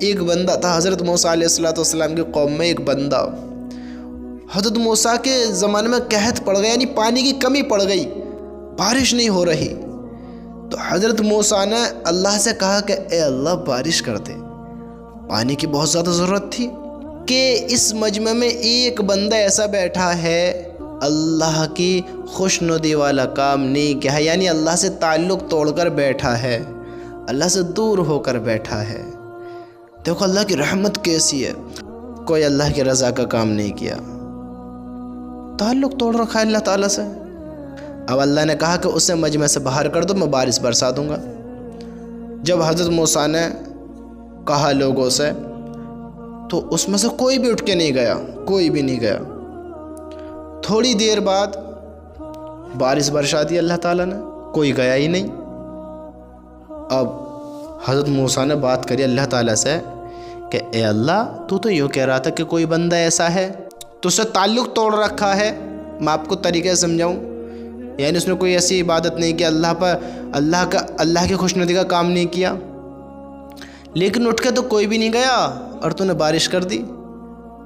ایک بندہ تھا حضرت موسیٰ علیہ السلام کی قوم میں ایک بندہ، حضرت موسیٰ کے زمانے میں قحط پڑ گیا، یعنی پانی کی کمی پڑ گئی، بارش نہیں ہو رہی۔ تو حضرت موسیٰ نے اللہ سے کہا کہ اے اللہ بارش کر دے، پانی کی بہت زیادہ ضرورت تھی کہ اس مجمع میں ایک بندہ ایسا بیٹھا ہے اللہ کی خوشنودی والا کام نہیں کیا ہے، یعنی اللہ سے تعلق توڑ کر بیٹھا ہے، اللہ سے دور ہو کر بیٹھا ہے۔ دیکھو اللہ کی رحمت کیسی ہے، کوئی اللہ کی رضا کا کام نہیں کیا، تعلق توڑ رکھا ہے اللہ تعالیٰ سے۔ اب اللہ نے کہا کہ اسے مجمع سے باہر کر دو، میں بارش برسا دوں گا۔ جب حضرت موسیٰ نے کہا لوگوں سے تو اس میں سے کوئی بھی اٹھ کے نہیں گیا، کوئی بھی نہیں گیا۔ تھوڑی دیر بعد بارش برسا دی اللہ تعالیٰ نے، کوئی گیا ہی نہیں۔ اب حضرت موسیٰ نے بات کری اللہ تعالیٰ سے کہ اے اللہ تو یوں کہہ رہا تھا کہ کوئی بندہ ایسا ہے تو اس سے تعلق توڑ رکھا ہے، میں آپ کو طریقے سمجھاؤں، یعنی اس نے کوئی ایسی عبادت نہیں کی، اللہ کی خوشنودی کا کام نہیں کیا، لیکن اٹھ کے تو کوئی بھی نہیں گیا اور تو نے بارش کر دی۔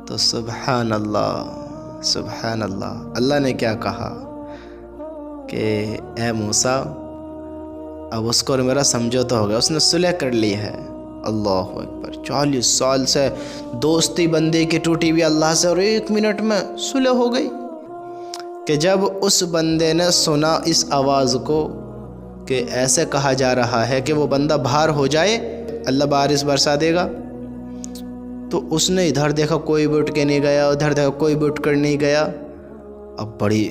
تو سبحان اللہ سبحان اللہ، اللہ نے کیا کہا کہ اے موسیٰ اب اس کو اور میرا سمجھوتا ہو گیا، اس نے صلح کر لی ہے۔ اللہ اکبر، 40 سال سے دوستی بندے کی ٹوٹی ہوئی اللہ سے، اور 1 منٹ میں صلح ہو گئی۔ کہ جب اس بندے نے سنا اس آواز کو کہ ایسے کہا جا رہا ہے کہ وہ بندہ باہر ہو جائے اللہ بارش برسا دے گا، تو اس نے ادھر دیکھا کوئی بھی اٹھ کے نہیں گیا، ادھر دیکھا کوئی بھی اٹھ کر نہیں گیا۔ اب بڑی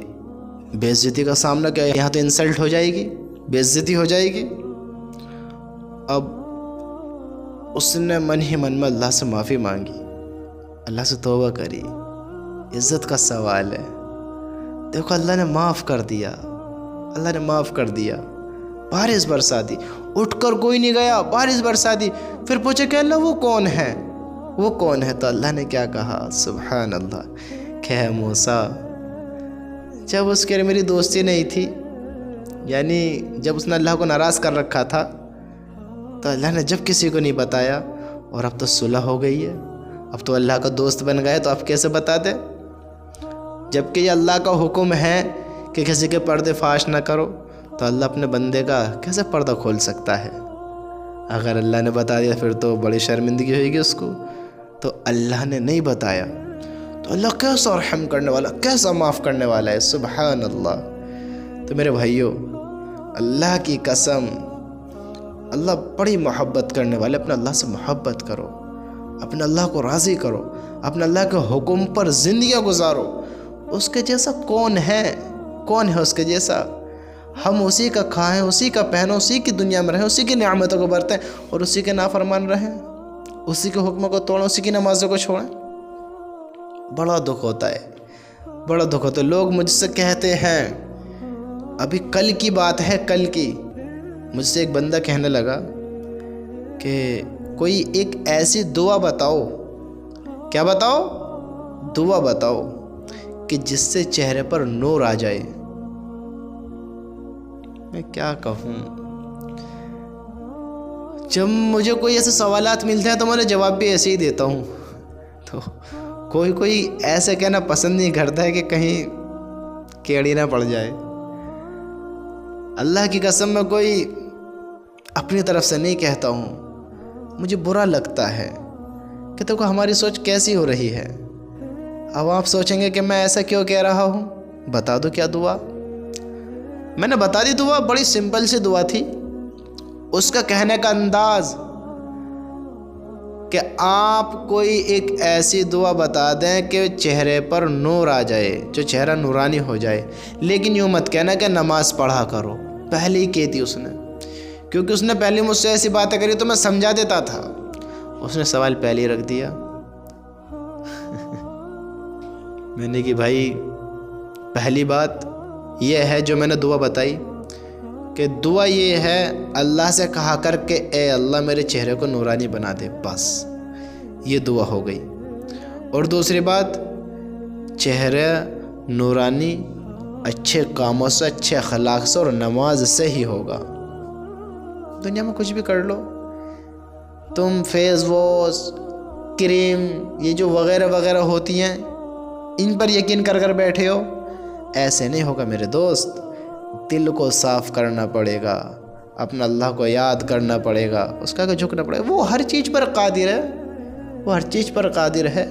بے عزتی کا سامنا کیا، یہاں تو انسلٹ ہو جائے گی، بے عزتی ہو جائے گی۔ اب اس نے من ہی من میں اللہ سے معافی مانگی، اللہ سے توبہ کری، عزت کا سوال ہے۔ دیکھو اللہ نے معاف کر دیا، اللہ نے معاف کر دیا، بارش برسا دی، اٹھ کر کوئی نہیں گیا، بارش برسا دی۔ پھر پوچھے کہ اللہ وہ کون ہے، وہ کون ہے؟ تو اللہ نے کیا کہا، سبحان اللہ، کہ اے موسیٰ جب اس کے میری دوستی نہیں تھی، یعنی جب اس نے اللہ کو ناراض کر رکھا تھا، تو اللہ نے جب کسی کو نہیں بتایا، اور اب تو صلح ہو گئی ہے، اب تو اللہ کا دوست بن گئے، تو آپ کیسے بتا دیں؟ جبکہ یہ اللہ کا حکم ہے کہ کسی کے پردے فاش نہ کرو، تو اللہ اپنے بندے کا کیسے پردہ کھول سکتا ہے؟ اگر اللہ نے بتا دیا پھر تو بڑی شرمندگی ہوئے گی اس کو، تو اللہ نے نہیں بتایا تو اللہ کیسا رحم کرنے والا، کیسا معاف کرنے والا ہے، سبحان اللہ۔ تو میرے بھائیوں، اللہ کی قسم، اللہ بڑی محبت کرنے والے، اپنے اللہ سے محبت کرو، اپنے اللہ کو راضی کرو، اپنے اللہ کے حکم پر زندگیاں گزارو۔ اس کے جیسا کون ہے، کون ہے اس کے جیسا؟ ہم اسی کا کھائیں، اسی کا پہنیں، اسی کی دنیا میں رہیں، اسی کی نعمتوں کو برتیں اور اسی کے نافرمان رہیں، اسی کے حکموں کو توڑیں، اسی کی نمازوں کو چھوڑیں۔ بڑا دکھ ہوتا ہے، بڑا دکھ ہوتا ہے۔ لوگ مجھ سے کہتے ہیں، ابھی کل کی بات ہے، کل کی، مجھ سے ایک بندہ کہنے لگا کہ کوئی ایک ایسی دعا بتاؤ، کیا بتاؤ؟ دعا بتاؤ کہ جس سے چہرے پر نور آ جائے۔ میں کیا کہوں؟ جب مجھے کوئی ایسے سوالات ملتے ہیں تو میں جواب بھی ایسے ہی دیتا ہوں، تو کوئی ایسے کہنا پسند نہیں کرتا ہے کہ کہیں کیڑی نہ پڑ جائے۔ اللہ کی قسم میں کوئی اپنی طرف سے نہیں کہتا ہوں، مجھے برا لگتا ہے کہ دیکھو ہماری سوچ کیسی ہو رہی ہے۔ اب آپ سوچیں گے کہ میں ایسا کیوں کہہ رہا ہوں، بتا دو کیا دعا؟ میں نے بتا دی دعا، بڑی سمپل سی دعا تھی۔ اس کا کہنے کا انداز کہ آپ کوئی ایک ایسی دعا بتا دیں کہ چہرے پر نور آ جائے، جو چہرہ نورانی ہو جائے، لیکن یوں مت کہنا کہ نماز پڑھا کرو۔ پہلے ہی کہتی اس نے، کیونکہ اس نے پہلے مجھ سے ایسی باتیں کری تو میں سمجھا دیتا تھا، اس نے سوال پہلے ہی رکھ دیا۔ میں نے کہ بھائی پہلی بات یہ ہے جو میں نے دعا بتائی کہ دعا یہ ہے اللہ سے کہا کر کے اے اللہ میرے چہرے کو نورانی بنا دے، بس یہ دعا ہو گئی۔ اور دوسری بات، چہرے نورانی اچھے کاموں سے، اچھے اخلاق سے اور نماز سے ہی ہوگا۔ دنیا میں کچھ بھی کر لو، تم فیس واش کریم یہ جو وغیرہ وغیرہ ہوتی ہیں ان پر یقین کر کر بیٹھے ہو. ایسے نہیں ہوگا میرے دوست. دل کو صاف کرنا پڑے گا, اپنا اللہ کو یاد کرنا پڑے گا, اس کا جھکنا پڑے گا. وہ ہر چیز پر قادر ہے, وہ ہر چیز پر قادر ہے.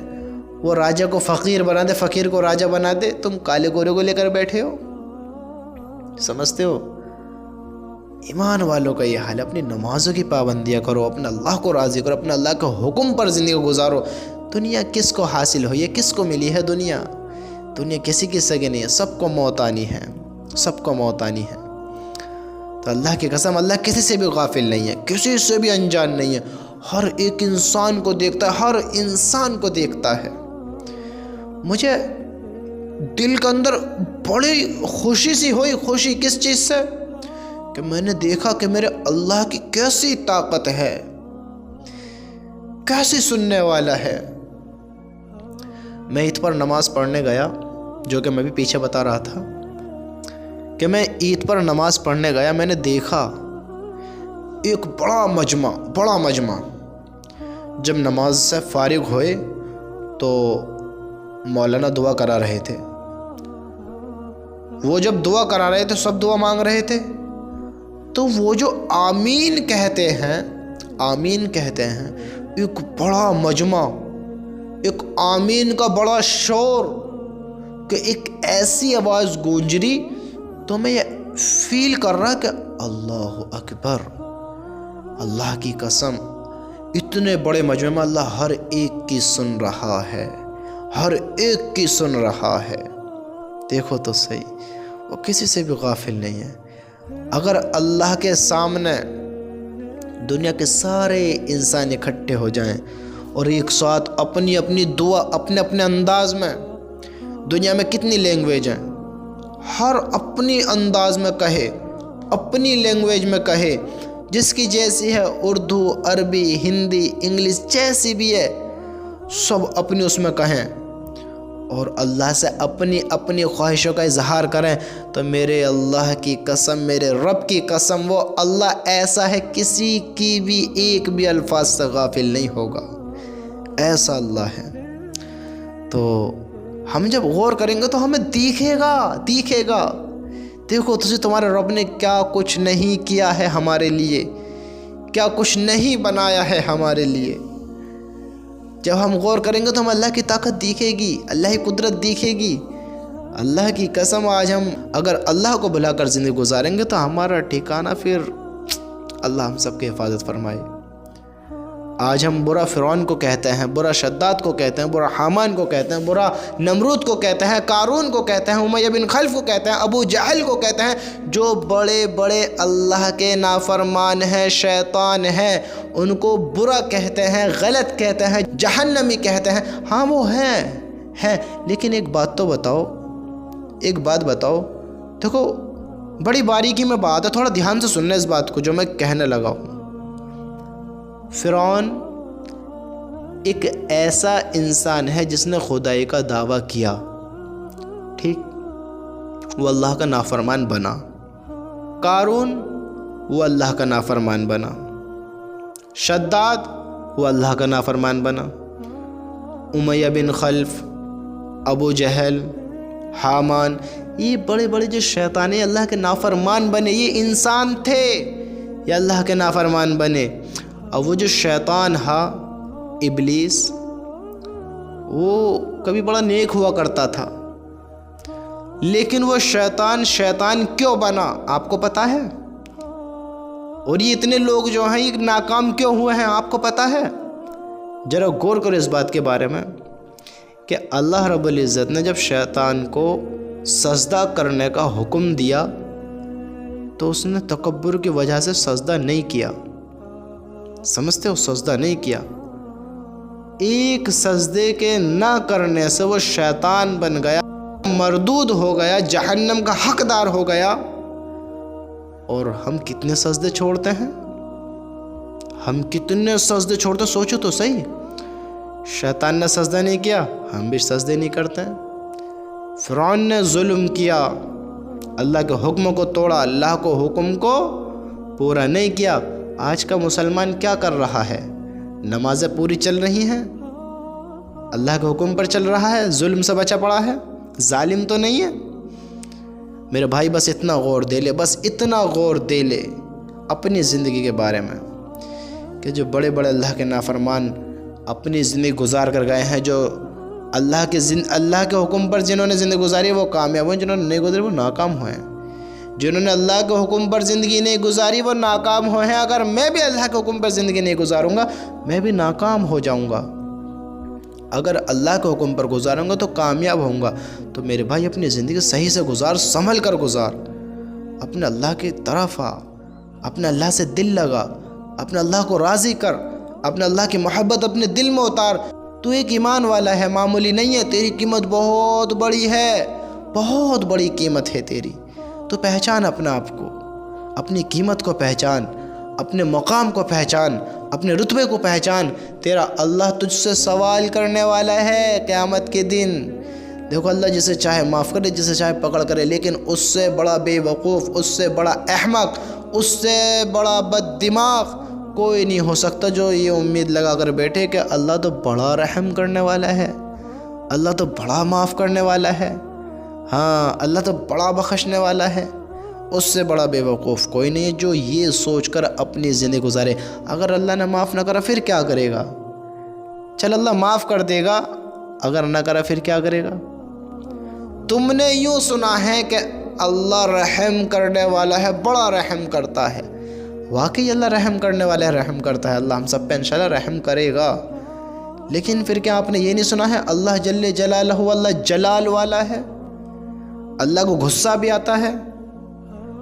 وہ راجہ کو فقیر بنا دے, فقیر کو راجہ بنا دے. تم کالے گورے کو لے کر بیٹھے ہو, سمجھتے ہو؟ ایمان والوں کا یہ حال ہے. اپنی نمازوں کی پابندیاں کرو, اپنا اللہ کو راضی کرو, اپنا اللہ کے حکم پر زندگی گزارو. دنیا کس کو حاصل ہوئی ہے, کس کو ملی ہے دنیا؟ دنیا کسی کی سگے نہیں ہے, سب کو موت آنی ہے, سب کو موت آنی ہے. تو اللہ کی قسم, اللہ کسی سے بھی غافل نہیں ہے, کسی سے بھی انجان نہیں ہے. ہر ایک انسان کو دیکھتا ہے, ہر انسان کو دیکھتا ہے. مجھے دل کے اندر بڑی خوشی سی ہوئی. خوشی کس چیز سے؟ کہ میں نے دیکھا کہ میرے اللہ کی کیسی طاقت ہے, کیسی سننے والا ہے. میں عید پر نماز پڑھنے گیا, جو کہ میں بھی پیچھے بتا رہا تھا کہ میں عید پر نماز پڑھنے گیا. میں نے دیکھا ایک بڑا مجمع. جب نماز سے فارغ ہوئے تو مولانا دعا کرا رہے تھے. وہ جب دعا کرا رہے تھے, سب دعا مانگ رہے تھے, تو وہ جو آمین کہتے ہیں, آمین کہتے ہیں, ایک بڑا مجمع, ایک آمین کا بڑا شور, کہ ایک ایسی آواز گونج رہی. تو میں یہ فیل کر رہا کہ اللہ اکبر, اللہ کی قسم, اتنے بڑے مجمع میں اللہ ہر ایک کی سن رہا ہے, ہر ایک کی سن رہا ہے. دیکھو تو صحیح, وہ کسی سے بھی غافل نہیں ہے. اگر اللہ کے سامنے دنیا کے سارے انسان اکٹھے ہو جائیں اور ایک ساتھ اپنی اپنی دعا اپنے اپنے انداز میں, دنیا میں کتنی لینگویج ہیں, ہر اپنی انداز میں کہے, اپنی لینگویج میں کہے, جس کی جیسی ہے, اردو, عربی, ہندی, انگلش, جیسی بھی ہے, سب اپنی اس میں کہیں اور اللہ سے اپنی اپنی خواہشوں کا اظہار کریں. تو میرے اللہ کی قسم, میرے رب کی قسم, وہ اللہ ایسا ہے کسی کی بھی ایک بھی الفاظ سے غافل نہیں ہوگا. ایسا اللہ ہے. تو ہم جب غور کریں گے تو ہمیں دیکھے گا. دیکھو تمہارے رب نے کیا کچھ نہیں کیا ہے ہمارے لیے, کیا کچھ نہیں بنایا ہے ہمارے لیے. جب ہم غور کریں گے تو ہم اللہ کی طاقت دیکھے گی, اللہ کی قدرت دیکھے گی. اللہ کی قسم, آج ہم اگر اللہ کو بھلا کر زندگی گزاریں گے تو ہمارا ٹھکانہ پھر اللہ ہم سب کی حفاظت فرمائے. آج ہم برا فرعون کو کہتے ہیں, برا شداد کو کہتے ہیں, برا حامان کو کہتے ہیں, برا نمرود کو کہتے ہیں, قارون کو کہتے ہیں, امیہ بن خلف کو کہتے ہیں, ابو جہل کو کہتے ہیں, جو بڑے بڑے اللہ کے نافرمان ہیں, شیطان ہیں, ان کو برا کہتے ہیں, غلط کہتے ہیں, جہنمی کہتے ہیں. ہاں وہ ہیں, لیکن ایک بات تو بتاؤ, ایک بات بتاؤ. دیکھو بڑی باریکی میں بات ہے, تھوڑا دھیان سے سننا اس بات کو جو میں کہنے لگا ہوں. فرعون ایک ایسا انسان ہے جس نے خدائی کا دعویٰ کیا, ٹھیک, وہ اللہ کا نافرمان بنا. قارون وہ اللہ کا نافرمان بنا. شداد وہ اللہ کا نافرمان بنا. امیہ بن خلف, ابو جہل, حامان, یہ بڑے بڑے جو شیطان اللہ کے نافرمان بنے, یہ انسان تھے, یہ اللہ کے نافرمان بنے. اور وہ جو شیطان ہے ابلیس, وہ کبھی بڑا نیک ہوا کرتا تھا, لیکن وہ شیطان کیوں بنا آپ کو پتہ ہے؟ اور یہ اتنے لوگ جو ہیں یہ ناکام کیوں ہوئے ہیں آپ کو پتہ ہے؟ ذرا غور کرو اس بات کے بارے میں کہ اللہ رب العزت نے جب شیطان کو سجدہ کرنے کا حکم دیا تو اس نے تکبر کی وجہ سے سجدہ نہیں کیا. سمجھتے ہو؟ سجدہ نہیں کیا. ایک سجدے کے نہ کرنے سے وہ شیطان بن گیا, مردود ہو گیا, جہنم کا حقدار ہو گیا. اور ہم کتنے سجدے چھوڑتے ہیں, ہم کتنے سجدے چھوڑتے ہیں, سوچو تو صحیح. شیطان نے سجدہ نہیں کیا, ہم بھی سجدے نہیں کرتے ہیں. فرعون نے ظلم کیا, اللہ کے حکم کو توڑا, اللہ کو حکم کو پورا نہیں کیا. آج کا مسلمان کیا کر رہا ہے؟ نمازیں پوری چل رہی ہیں، اللہ کے حکم پر چل رہا ہے، ظلم سے بچا پڑا ہے، ظالم تو نہیں ہے۔ میرے بھائی بس اتنا غور دے لے، بس اتنا غور دے لے اپنی زندگی کے بارے میں کہ جو بڑے بڑے اللہ کے نافرمان اپنی زندگی گزار کر گئے ہیں، جو اللہ کے حکم پر جنہوں نے زندگی گزاری وہ کامیاب ہوئے، جنہوں نے نہیں گزاری وہ ناکام ہوئے ہیں۔ جنہوں نے اللہ کے حکم پر زندگی نہیں گزاری وہ ناکام ہوئے ہیں۔ اگر میں بھی اللہ کے حکم پر زندگی نہیں گزاروں گا میں بھی ناکام ہو جاؤں گا، اگر اللہ کے حکم پر گزاروں گا تو کامیاب ہوں گا۔ تو میرے بھائی اپنی زندگی صحیح سے گزار، سنبھل کر گزار، اپنے اللہ کی طرف آ، اپنے اللہ سے دل لگا، اپنے اللہ کو راضی کر، اپنے اللہ کی محبت اپنے دل میں اتار۔ تو ایک ایمان والا ہے، معمولی نہیں ہے، تیری قیمت بہت بڑی ہے، بہت بڑی قیمت ہے تیری۔ تو پہچان اپنا آپ کو، اپنی قیمت کو پہچان، اپنے مقام کو پہچان، اپنے رتبے کو پہچان۔ تیرا اللہ تجھ سے سوال کرنے والا ہے قیامت کے دن۔ دیکھو اللہ جسے چاہے معاف کرے، جسے چاہے پکڑ کرے، لیکن اس سے بڑا بے وقوف، اس سے بڑا احمق، اس سے بڑا بد دماغ کوئی نہیں ہو سکتا جو یہ امید لگا کر بیٹھے کہ اللہ تو بڑا رحم کرنے والا ہے، اللہ تو بڑا معاف کرنے والا ہے، ہاں اللہ تو بڑا بخشنے والا ہے۔ اس سے بڑا بے وقوف کوئی نہیں ہے جو یہ سوچ کر اپنی زندگی گزارے۔ اگر اللہ نے معاف نہ کرا پھر کیا کرے گا؟ چل اللہ معاف کر دے گا، اگر نہ کرا پھر کیا کرے گا؟ تم نے یوں سنا ہے کہ اللہ رحم کرنے والا ہے، بڑا رحم کرتا ہے۔ واقعی اللہ رحم کرنے والا ہے، رحم کرتا ہے، اللہ ہم سب پہ انشاءاللہ رحم کرے گا۔ لیکن پھر کیا آپ نے یہ نہیں سنا ہے اللہ جل جلالہ اللہ جلال والا ہے، اللہ کو غصہ بھی آتا ہے،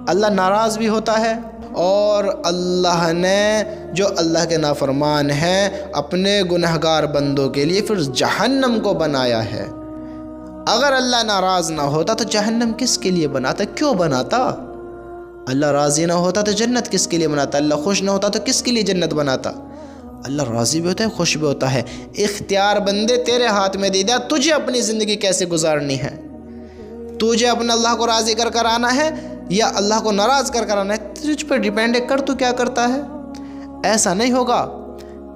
اللہ ناراض بھی ہوتا ہے، اور اللہ نے جو اللہ کے نافرمان ہیں اپنے گنہگار بندوں کے لیے پھر جہنم کو بنایا ہے۔ اگر اللہ ناراض نہ ہوتا تو جہنم کس کے لیے بناتا؟ کیوں بناتا؟ اللہ راضی نہ ہوتا تو جنت کس کے لیے بناتا؟ اللہ خوش نہ ہوتا تو کس کے لیے جنت بناتا؟ اللہ راضی بھی ہوتا ہے، خوش بھی ہوتا ہے۔ اختیار بندے تیرے ہاتھ میں دے دیا، تجھے اپنی زندگی کیسے گزارنی ہے۔ تجھے اپنے اللہ کو راضی کر کر آنا ہے یا اللہ کو ناراض کر کر آنا ہے، تجھ پر ڈیپینڈ ہے، کر تو کیا کرتا ہے۔ ایسا نہیں ہوگا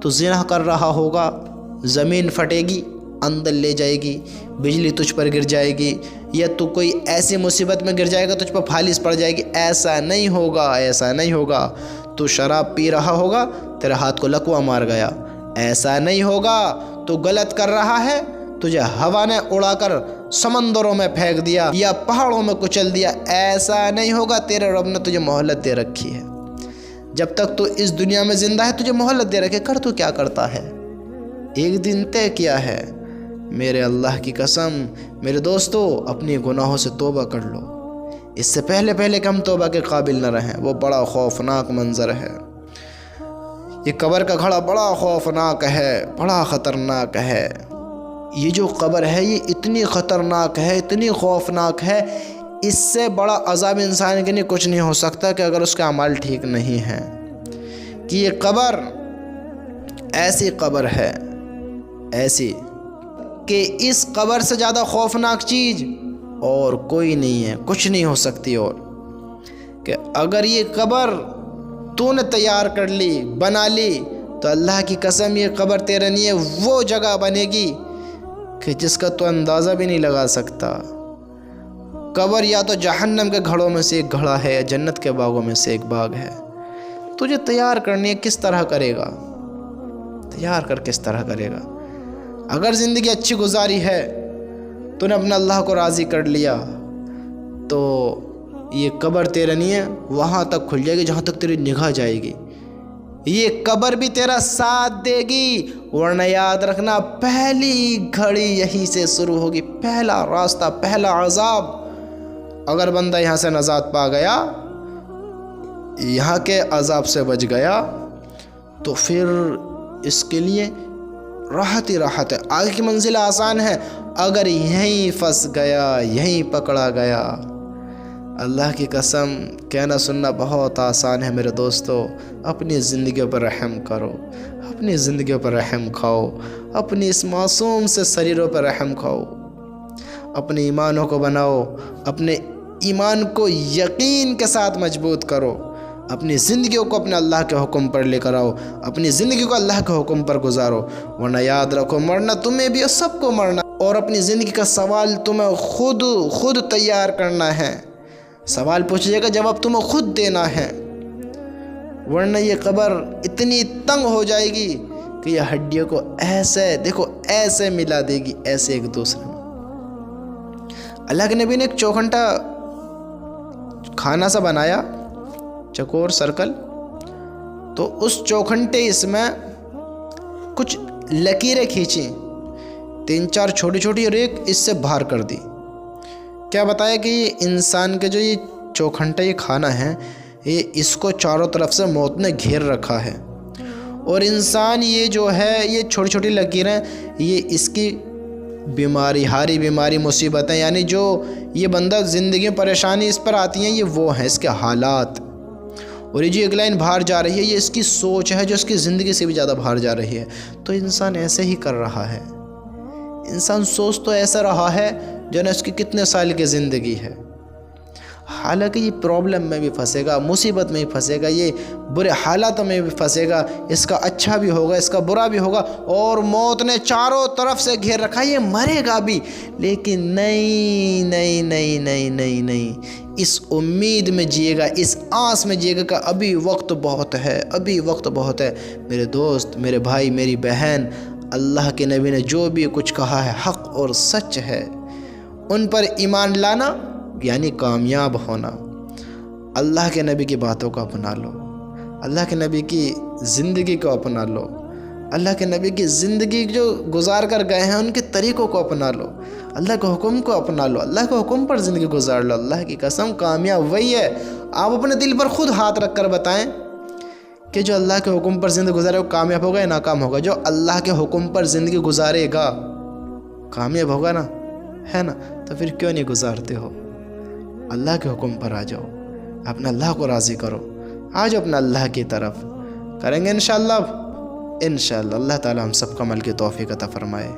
تو زنا کر رہا ہوگا، زمین پھٹے گی، اندر لے جائے گی، بجلی تجھ پر گر جائے گی، یا تو کوئی ایسی مصیبت میں گر جائے گا تجھ پر فالس پڑ جائے گی۔ ایسا نہیں ہوگا، ایسا نہیں ہوگا۔ تو شراب پی رہا ہوگا، تیرے ہاتھ کو لکوا مار گیا، ایسا نہیں ہوگا۔ تو غلط کر رہا ہے، تجھے ہوا نے اڑا کر سمندروں میں پھینک دیا یا پہاڑوں میں کچل دیا، ایسا نہیں ہوگا۔ تیرے رب نے تجھے مہلت دے رکھی ہے، جب تک تو اس دنیا میں زندہ ہے تجھے مہلت دے رکھے، کر تو کیا کرتا ہے۔ ایک دن طے کیا ہے، میرے اللہ کی قسم میرے دوستو اپنی گناہوں سے توبہ کر لو، اس سے پہلے کہ ہم توبہ کے قابل نہ رہیں۔ وہ بڑا خوفناک منظر ہے، یہ قبر کا گھڑا بڑا خوفناک ہے، بڑا خطرناک ہے۔ یہ جو قبر ہے یہ اتنی خطرناک ہے، اتنی خوفناک ہے، اس سے بڑا عذاب انسان کے لیے کچھ نہیں ہو سکتا کہ اگر اس کا اعمال ٹھیک نہیں ہے۔ کہ یہ قبر ایسی قبر ہے، ایسی کہ اس قبر سے زیادہ خوفناک چیز اور کوئی نہیں ہے، کچھ نہیں ہو سکتی۔ اور کہ اگر یہ قبر تو نے تیار کر لی، بنا لی، تو اللہ کی قسم یہ قبر تیرے لیے وہ جگہ بنے گی کہ جس کا تو اندازہ بھی نہیں لگا سکتا۔ قبر یا تو جہنم کے گھڑوں میں سے ایک گھڑا ہے یا جنت کے باغوں میں سے ایک باغ ہے۔ تجھے تیار کرنی ہے، کس طرح کرے گا؟ تیار کر کس طرح کرے گا؟ اگر زندگی اچھی گزاری ہے، تو نے اپنا اللہ کو راضی کر لیا، تو یہ قبر تیرے لیے وہاں تک کھل جائے گی جہاں تک تیری نگاہ جائے گی۔ یہ قبر بھی تیرا ساتھ دے گی، ورنہ یاد رکھنا پہلی گھڑی یہیں سے شروع ہوگی، پہلا راستہ، پہلا عذاب۔ اگر بندہ یہاں سے نجات پا گیا، یہاں کے عذاب سے بچ گیا، تو پھر اس کے لیے راحت ہی راحت ہے، آگے کی منزل آسان ہے۔ اگر یہیں پھنس گیا، یہیں پکڑا گیا، اللہ کی قسم کہنا سننا بہت آسان ہے میرے دوستو۔ اپنی زندگیوں پر رحم کرو، اپنی زندگیوں پر رحم کھاؤ، اپنی اس معصوم سے شریروں پر رحم کھاؤ، اپنے ایمانوں کو بناؤ، اپنے ایمان کو یقین کے ساتھ مضبوط کرو، اپنی زندگیوں کو اپنے اللہ کے حکم پر لے کر آؤ، اپنی زندگی کو اللہ کے حکم پر گزارو، ورنہ یاد رکھو مرنا تمہیں بھی اور سب کو مرنا، اور اپنی زندگی کا سوال تمہیں خود تیار کرنا ہے۔ سوال پوچھ جائے گا، جواب تمہیں خود دینا ہے، ورنہ یہ قبر اتنی تنگ ہو جائے گی کہ یہ ہڈیوں کو ایسے ملا دے گی، ایسے ایک دوسرے میں۔ اللہ کے نبی نے ایک چوکھنٹا کھانا سا بنایا، چکور سرکل، تو اس چوکھنٹے اس میں کچھ لکیریں کھینچیں، 3-4 چھوٹی چھوٹی، اور ایک اس سے باہر کر دی۔ کیا بتایا کہ یہ انسان کے جو یہ چوکھنٹا یہ کھانا ہے، یہ اس کو چاروں طرف سے موت نے گھیر رکھا ہے، اور انسان یہ جو ہے یہ چھوٹی چھوٹی لکیریں، یہ اس کی بیماری، ہاری بیماری، مصیبتیں، یعنی جو یہ بندہ زندگی میں پریشانی اس پر آتی ہیں، یہ وہ ہیں اس کے حالات، اور یہ جو ایک لائن باہر جا رہی ہے، یہ اس کی سوچ ہے جو اس کی زندگی سے بھی زیادہ باہر جا رہی ہے۔ تو انسان ایسے ہی کر رہا ہے، انسان سوچ تو ایسا رہا ہے جو نا اس کی کتنے سال کی زندگی ہے، حالانکہ یہ پرابلم میں بھی پھنسے گا، مصیبت میں بھی پھنسے گا، یہ برے حالاتوں میں بھی پھنسے گا، اس کا اچھا بھی ہوگا، اس کا برا بھی ہوگا، اور موت نے چاروں طرف سے گھیر رکھا ہے، یہ مرے گا بھی، لیکن نہیں، اس امید میں جیے گا، اس آس میں جیے گا کہ ابھی وقت بہت ہے۔ میرے دوست، میرے بھائی، میری بہن، اللہ کے نبی نے جو بھی کچھ کہا ہے حق اور سچ ہے، ان پر ایمان لانا یعنی کامیاب ہونا۔ اللہ کے نبی کی باتوں کو اپنا لو، اللہ کے نبی کی زندگی کو اپنا لو، اللہ کے نبی کی زندگی جو گزار کر گئے ہیں ان کے طریقوں کو اپنا لو، اللہ کے حکم کو اپنا لو، اللہ کے حکم پر زندگی گزار لو۔ اللہ کی قسم کامیاب وہی ہے، آپ اپنے دل پر خود ہاتھ رکھ کر بتائیں کہ جو اللہ کے حکم پر زندگی گزارے وہ کامیاب ہوگا یا ناکام ہوگا؟ جو اللہ کے حکم پر زندگی گزارے گا کامیاب ہوگا نا، ہے نا؟ تو پھر کیوں نہیں گزارتے ہو؟ اللہ کے حکم پر آ جاؤ، اپنا اللہ کو راضی کرو، آ جاؤ اپنا اللہ کی طرف، کریں گے انشاءاللہ۔ اللہ تعالی ہم سب کو عمل کی توفیق عطا فرمائے۔